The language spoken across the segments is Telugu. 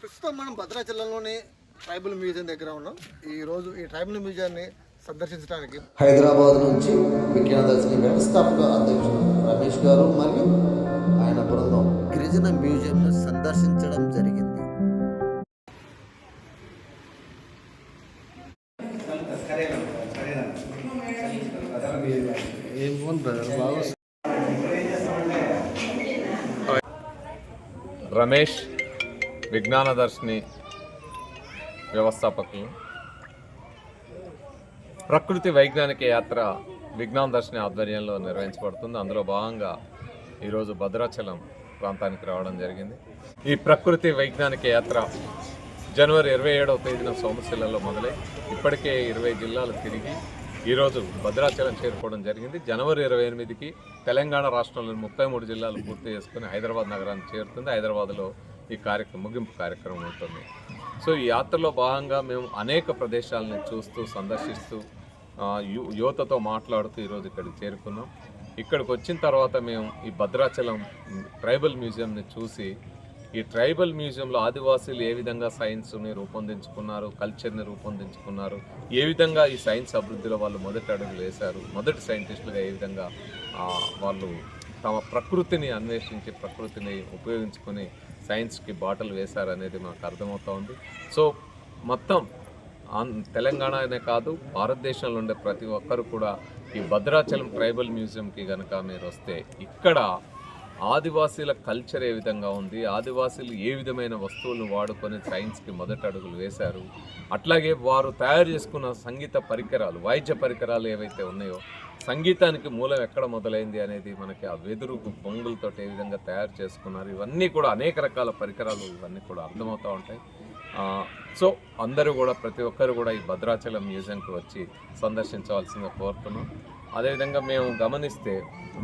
ప్రస్తుతం మనం భద్రాచలంలోని ట్రైబల్ మ్యూజియం దగ్గర ఉన్నాం. ఈరోజు ఈ ట్రైబల్ మ్యూజియాన్ని సందర్శించడానికి హైదరాబాద్ నుంచి విజ్ఞానదర్శిని వ్యవస్థాపక అధ్యక్షుడు రమేష్ గారు మరియు ఆయన బృందం గిరిజన మ్యూజియంను సందర్శించడం జరిగింది. రమేష్ విజ్ఞానదర్శిని వ్యవస్థాపకులు. ప్రకృతి వైజ్ఞానిక యాత్ర విజ్ఞానదర్శిని ఆధ్వర్యంలో నిర్వహించబడుతుంది. అందులో భాగంగా ఈరోజు భద్రాచలం ప్రాంతానికి రావడం జరిగింది. ఈ ప్రకృతి వైజ్ఞానిక యాత్ర జనవరి 27వ తేదీన సోమశిలలో మొదలై ఇప్పటికే 20 జిల్లాలు తిరిగి ఈరోజు భద్రాచలం చేరుకోవడం జరిగింది. జనవరి 28కి తెలంగాణ రాష్ట్రంలోని 33 జిల్లాలు పూర్తి చేసుకుని హైదరాబాద్ నగరానికి చేరుతుంది. హైదరాబాద్లో ఈ ముగింపు కార్యక్రమం ఉంటుంది. సో ఈ యాత్రలో భాగంగా మేము అనేక ప్రదేశాలని చూస్తూ సందర్శిస్తూ యువతతో మాట్లాడుతూ ఈరోజు ఇక్కడికి చేరుకున్నాం. ఇక్కడికి వచ్చిన తర్వాత మేము ఈ భద్రాచలం ట్రైబల్ మ్యూజియంని చూసి ఈ ట్రైబల్ మ్యూజియంలో ఆదివాసీలు ఏ విధంగా సైన్స్ని రూపొందించుకున్నారు, కల్చర్ని రూపొందించుకున్నారు, ఏ విధంగా ఈ సైన్స్ అభివృద్ధిలో వాళ్ళు మొదటి అడుగులు వేశారు, మొదటి సైంటిస్టులుగా ఏ విధంగా వాళ్ళు తమ ప్రకృతిని అన్వేషించి ప్రకృతిని ఉపయోగించుకొని సైన్స్కి బాటలు వేశారు అనేది మాకు అర్థమవుతూ ఉంది. సో మొత్తం తెలంగాణనే కాదు భారతదేశంలో ఉండే ప్రతి ఒక్కరు కూడా ఈ భద్రాచలం ట్రైబల్ మ్యూజియంకి కనుక మీరు వస్తే ఇక్కడ ఆదివాసీల కల్చర్ ఏ విధంగా ఉంది, ఆదివాసీలు ఏ విధమైన వస్తువులను వాడుకొని సైన్స్కి మొదటి అడుగులు వేశారు, అట్లాగే వారు తయారు చేసుకున్న సంగీత పరికరాలు వాయిద్య పరికరాలు ఏవైతే ఉన్నాయో సంగీతానికి మూలం ఎక్కడ మొదలైంది అనేది మనకి ఆ వెదురు బొంగులతో ఏ విధంగా తయారు చేసుకున్నారు, ఇవన్నీ కూడా అనేక రకాల పరికరాలు ఇవన్నీ కూడా అర్థమవుతూ ఉంటాయి. సో అందరూ కూడా ప్రతి ఒక్కరు కూడా ఈ భద్రాచలం మ్యూజియంకి వచ్చి సందర్శించవలసిందిగా కోరుతున్నాం. అదేవిధంగా మేము గమనిస్తే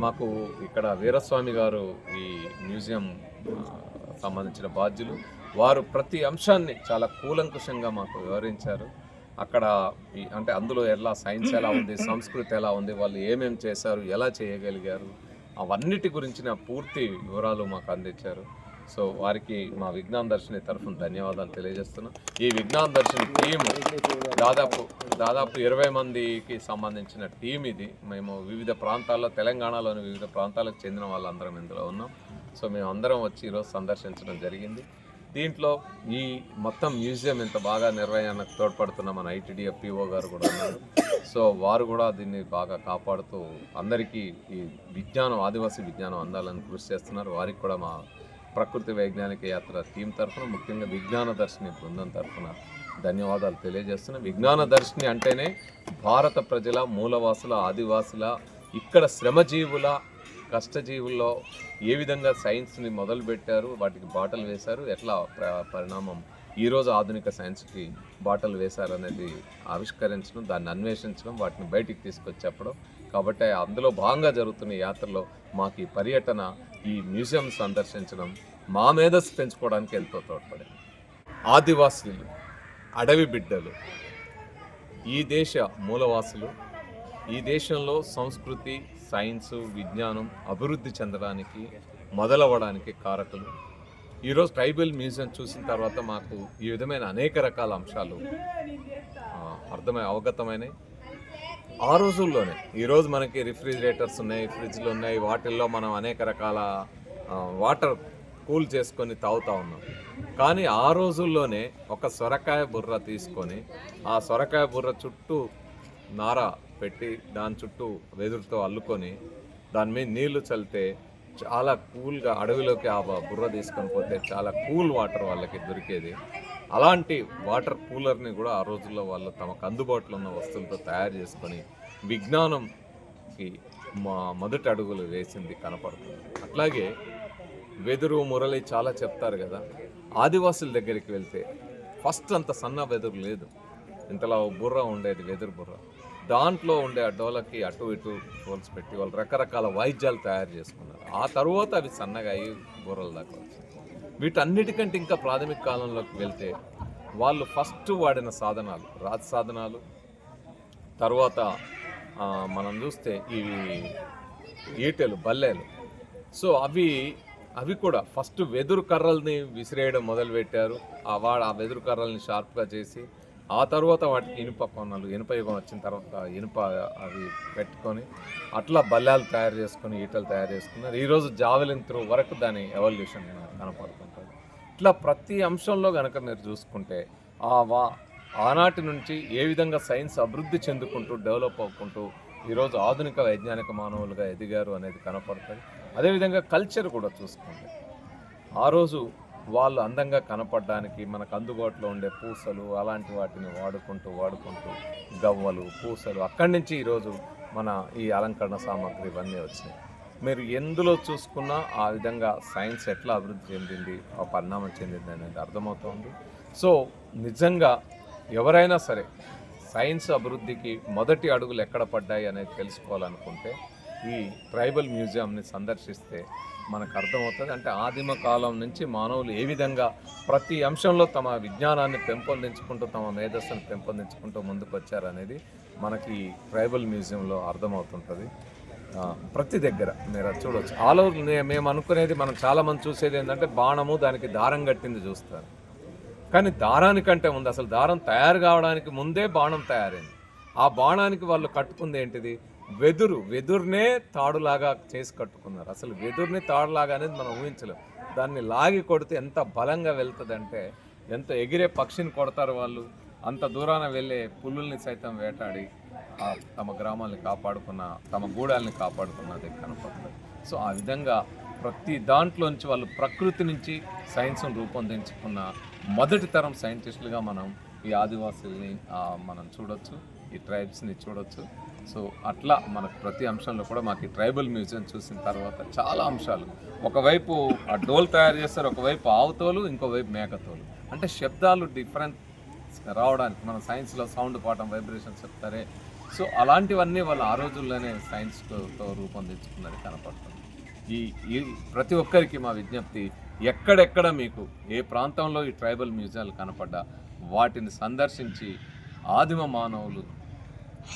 మాకు ఇక్కడ వీరస్వామి గారు ఈ మ్యూజియం సంబంధించిన బాధ్యులు, వారు ప్రతి అంశాన్ని చాలా కూలంకుషంగా మాకు వివరించారు. అక్కడ అంటే అందులో ఎలా సైన్స్ ఎలా ఉంది, సంస్కృతి ఎలా ఉంది, వాళ్ళు ఏమేమి చేశారు, ఎలా చేయగలిగారు, అవన్నిటి గురించిన పూర్తి వివరాలు మాకు అందించారు. సో వారికి మా విజ్ఞానదర్శిని తరఫున ధన్యవాదాలు తెలియజేస్తున్నాం. ఈ విజ్ఞానదర్శిని టీము దాదాపు 20 మందికి సంబంధించిన టీం ఇది. మేము వివిధ ప్రాంతాల్లో తెలంగాణలోని వివిధ ప్రాంతాలకు చెందిన వాళ్ళందరం ఇందులో ఉన్నాం. సో మేము అందరం వచ్చి ఈరోజు సందర్శించడం జరిగింది. దీంట్లో ఈ మొత్తం మ్యూజియం ఇంత బాగా నిర్వహణకు తోడ్పడుతున్న మన ఐటీడీఏ పిఓ గారు కూడా ఉన్నారు. సో వారు కూడా దీన్ని బాగా కాపాడుతూ అందరికీ ఈ విజ్ఞానం ఆదివాసీ విజ్ఞానం అందాలని కృషి చేస్తున్నారు. వారికి కూడా మా ప్రకృతి వైజ్ఞానిక యాత్ర టీం తరఫున ముఖ్యంగా విజ్ఞానదర్శిని బృందం తరఫున ధన్యవాదాలు తెలియజేస్తున్నాం. విజ్ఞానదర్శిని అంటేనే భారత ప్రజల మూలవాసుల ఆదివాసుల ఇక్కడ శ్రమజీవుల కష్టజీవుల్లో ఏ విధంగా సైన్స్ని మొదలుపెట్టారు, వాటికి బాటలు వేశారు, ఎట్లా పరిణామం ఈరోజు ఆధునిక సైన్స్కి బాటలు వేశారు అనేది ఆవిష్కరించడం, దాన్ని అన్వేషించడం, వాటిని బయటికి తీసుకొచ్చేప్పడం. కాబట్టి అందులో భాగంగా జరుగుతున్న యాత్రలో మాకు ఈ పర్యటన, ఈ మ్యూజియం సందర్శించడం మా మేధస్సు పెంచుకోవడానికి ఎంతో తోడ్పడింది. ఆదివాసులు అడవి బిడ్డలు, ఈ దేశ మూలవాసులు, ఈ దేశంలో సంస్కృతి, సైన్సు, విజ్ఞానం అభివృద్ధి చెందడానికి మొదలవ్వడానికి కారకులు. ఈరోజు ట్రైబల్ మ్యూజియం చూసిన తర్వాత మాకు ఈ విధమైన అనేక రకాల అంశాలు అవగతమైనాయి. ఆ రోజుల్లోనే ఈరోజు మనకి రిఫ్రిజిరేటర్స్ ఉన్నాయి, ఫ్రిడ్జ్లు ఉన్నాయి, వాటిల్లో మనం అనేక రకాల వాటర్ కూల్ చేసుకొని తాగుతూ ఉన్నాం. కానీ ఆ రోజుల్లోనే ఒక సొరకాయ బుర్ర తీసుకొని ఆ సొరకాయ బుర్ర చుట్టూ నార పెట్టి దాని చుట్టూ వెదురుతో అల్లుకొని దాని మీద నీళ్లు చల్లితే చాలా కూల్గా అడవిలోకి ఆ బుర్ర తీసుకొని పోతే చాలా కూల్ వాటర్ వాళ్ళకి దొరికేది. అలాంటి వాటర్ కూలర్ని కూడా ఆ రోజుల్లో వాళ్ళు తమకు అందుబాటులో ఉన్న వస్తువులతో తయారు చేసుకొని విజ్ఞానంకి మొదటి అడుగులు వేసింది కనపడుతుంది. అట్లాగే వెదురు మురళి చాలా చెప్తారు కదా, ఆదివాసుల దగ్గరికి వెళ్తే ఫస్ట్ అంత సన్న వెదురు లేదు, ఇంతలా బుర్ర ఉండేది వెదురు బుర్ర. దాంట్లో ఉండే ఆ డోలకి అటు ఇటు హోల్స్ పెట్టి వాళ్ళు రకరకాల వాయిద్యాలు తయారు చేసుకున్నారు. ఆ తర్వాత అవి సన్నగా అయ్యి బుర్రల దాకా వచ్చాయి. వీటన్నిటికంటే ఇంకా ప్రాథమిక కాలంలోకి వెళ్తే వాళ్ళు ఫస్ట్ వాడిన సాధనాలు రాతి సాధనాలు, తర్వాత మనం చూస్తే ఇవి ఈటెలు, బల్లెలు. సో అవి అవి కూడా ఫస్ట్ వెదురు కర్రల్ని విసిరేయడం మొదలుపెట్టారు. ఆ వెదురు కర్రల్ని షార్ప్గా చేసి ఆ తర్వాత వాటికి ఇనుప కొనలు, ఇనుప యుగం వచ్చిన తర్వాత ఇనుప అవి పెట్టుకొని అట్లా బల్లాలు తయారు చేసుకొని ఈటలు తయారు చేసుకున్నారు. ఈరోజు జావెలిన్ త్రో వరకు దాని ఎవల్యూషన్ కనపడుతుంటుంది. ఇట్లా ప్రతి అంశంలో కనుక మీరు చూసుకుంటే ఆనాటి నుంచి ఏ విధంగా సైన్స్ అభివృద్ధి చెందుకుంటూ డెవలప్ అవ్వుకుంటూ ఈరోజు ఆధునిక వైజ్ఞానిక మానవులుగా ఎదిగారు అనేది కనపడుతుంది. అదేవిధంగా కల్చర్ కూడా చూసుకుంటే ఆ రోజు వాళ్ళు అందంగా కనపడడానికి మనకు అందుబాటులో ఉండే పూసలు అలాంటి వాటిని వాడుకుంటూ గవ్వలు, పూసలు, అక్కడి నుంచి ఈరోజు మన ఈ అలంకరణ సామాగ్రి ఇవన్నీ వచ్చినాయి. మీరు ఎందులో చూసుకున్నా ఆ విధంగా సైన్స్ ఎట్లా అభివృద్ధి చెందింది, ఆ పరిణామం చెందింది అనేది అర్థమవుతుంది. సో నిజంగా ఎవరైనా సరే సైన్స్ అభివృద్ధికి మొదటి అడుగులు ఎక్కడ పడ్డాయి అనేది తెలుసుకోవాలనుకుంటే ఈ ట్రైబల్ మ్యూజియంని సందర్శిస్తే మనకు అర్థమవుతుంది. అంటే ఆదిమ కాలం నుంచి మానవులు ఏ విధంగా ప్రతి అంశంలో తమ విజ్ఞానాన్ని పెంపొందించుకుంటూ తమ మేధస్సును పెంపొందించుకుంటూ ముందుకు వచ్చారనేది మనకి ట్రైబల్ మ్యూజియంలో అర్థమవుతుంటుంది. ప్రతి దగ్గర మీరు అది చూడవచ్చు. ఆల్ ఓవర్ మేము అనుకునేది, మనం చాలామంది చూసేది ఏంటంటే బాణము దానికి దారం కట్టింది చూస్తారు, కానీ దారానికంటే ముందు అసలు దారం తయారు కావడానికి ముందే బాణం తయారైంది. ఆ బాణానికి వాళ్ళు కట్టుకుంది ఏంటిది? వెదురునే తాడులాగా చేసి కట్టుకున్నారు. అసలు వెదురుని తాడులాగా అనేది మనం ఊహించలేం. దాన్ని లాగి కొడితే ఎంత బలంగా వెళ్తుందంటే, ఎంత ఎగిరే పక్షిని కొడతారు వాళ్ళు, అంత దూరాన వెళ్ళే పులుల్ని సైతం వేటాడి తమ గ్రామాల్ని కాపాడుకున్న, తమ గూడాల్ని కాపాడుకున్నది కనపడుతుంది. సో ఆ విధంగా ప్రతి దాంట్లోంచి వాళ్ళు ప్రకృతి నుంచి సైన్స్ను రూపొందించుకున్న మొదటి తరం సైంటిస్టులుగా మనం ఈ ఆదివాసుల్ని మనం చూడొచ్చు, ఈ ట్రైబ్స్ని చూడొచ్చు. సో అట్లా మనకు ప్రతి అంశంలో కూడా మాకు ఈ ట్రైబల్ మ్యూజియం చూసిన తర్వాత చాలా అంశాలు, ఒకవైపు ఆ డోల్ తయారు చేస్తారు, ఒకవైపు ఆవుతోలు, ఇంకోవైపు మేకతోలు, అంటే శబ్దాలు డిఫరెంట్ రావడానికి మన సైన్స్లో సౌండ్ పాఠం వైబ్రేషన్స్ చెప్తారే. సో అలాంటివన్నీ వాళ్ళు ఆ రోజుల్లోనే సైన్స్తో రూపొందించుకున్నది కనపడుతుంది. ఈ ప్రతి ఒక్కరికి మా విజ్ఞప్తి, ఎక్కడెక్కడ మీకు ఏ ప్రాంతంలో ఈ ట్రైబల్ మ్యూజియాలు కనపడ్డా వాటిని సందర్శించి ఆదిమ మానవులు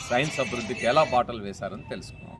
సైన్స్ అభివృద్ధికి ఎలా బాటలు వేశారని తెలుసుకున్నాం.